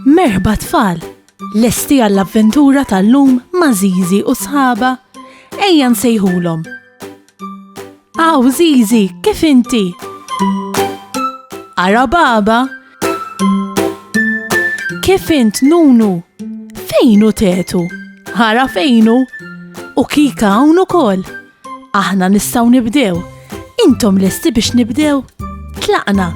Merħba tfal, lesti għall-avventura tal-lum ma' Żiżi u sħabha, ejja nsejħulhom. Aw Żiżi, kif inti? Ara baba? Kif int Nunu? Fejnu tetu? Ara fejnu? U kika hawn ukoll. Aħna nistgħu nibdew. Intom lesti biex nibdew? Tlaqna.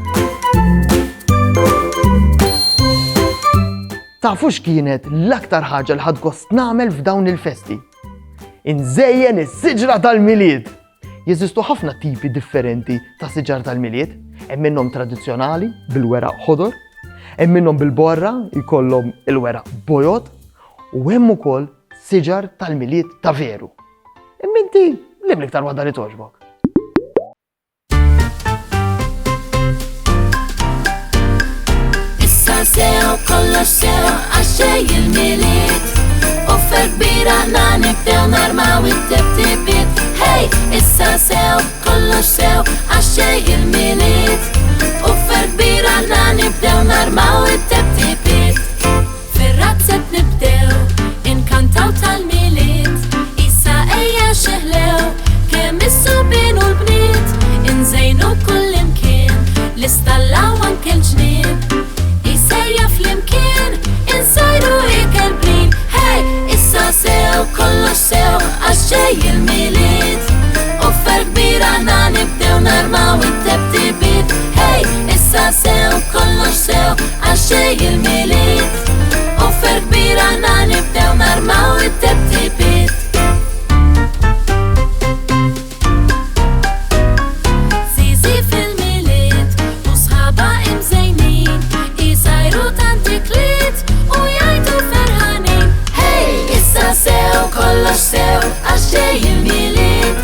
Tafu x'kienet l-aktar ħaġa li ħadd gost nagħmel f'dawn il-festi? Inżejjen is-siġra tal-Milied. Jeżistu ħafna tipi differenti ta' siġar tal-Milied, hemm minnhom tradizzjonali bil-weraq ħodor, hemm minnhom bil-borra jkollhom il-weraq bojot u hemm ukoll siġar tal-Milied ta' veru. Imma inti li l-iktar waħda li togħġbok? Sew kollox sew għaxej il-Milied Offer kbira ħna nibdew narmaw it-teptipiet Hey, issa sew kollox sew għaxej il-Milied Offer kbira ħna nibdew narmaw it-teptipiet Fir-razzet nibdew inkantaw tal-Milied Issa ejja xeħlew kemm is-subien u l-bniet Inżejnu kull imkien l-istallaw anke l-ġnien Sejja fl-imkien, insajru ikel-blin Hey, issa sew, kollox sew, għaxġej il-Milied Offer kbira ħna nibdew narmaw it-teptipiet Hey, issa sew, kollox sew, għaxġej il-Milied Offer kbira ħna nibdew narmaw it-teptipiet Żiżi fil-Milied, u sħabha imżejnin u jajtu ferħanin Hey, issa sew, kollox sew, għaxġej il-Milied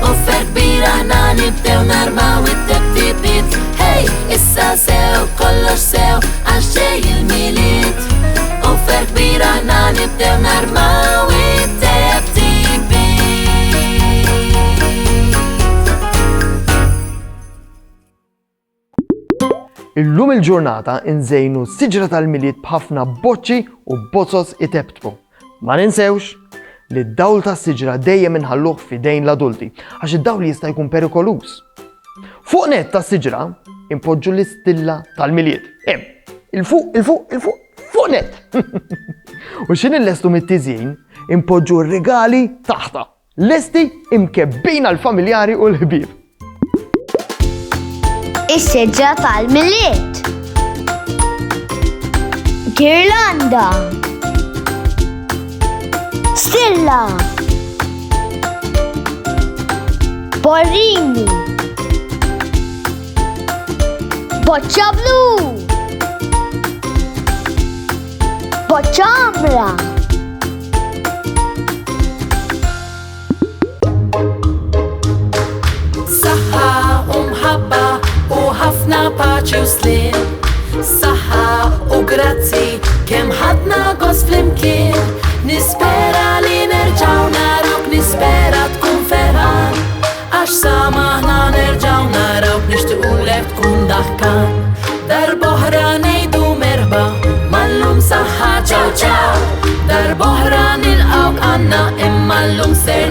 Offer kbira ħna nibdew narmaw it-teptipiet Hey, issa sew, kollox sew, għaxġej il-Milied Offer kbira ħna nibdew narmaw it-teptipiet Illum il-ġurnata inżejnu s-siġra tal-Milied b'ħafna boċċi u bozoz iteptpu. Ma ninsewx li d-dawl tas-siġra dejjem inħalluh f'idejn l-adulti għax id-dawl jista' jkun perikolus. Fuq net tas-siġra impoġġu l-istilla tal-Milied. Fuq net. U x'in illestu mit-tiżjin impoġġu r-regali taħta. Lesti imkebbin għall-familjari u l-ħbieb. Is-siġra tal-Milied Girlanda Stilla Borrini Boċċa blu Boċċa ħamra Saħħa u mħabba u ħafna paċi u slim Saħħa u grazzi kemm ħadna gost flimkien Nispera li nerġaw narok, nispera tkun ferħan Għax sama ħna nerġaw narok, nixtiqulek tkun daħkan Darboħra nejdu merħba, mallum saħħa ċaw ċaw Darboħra nilqawk għanna imma llum ser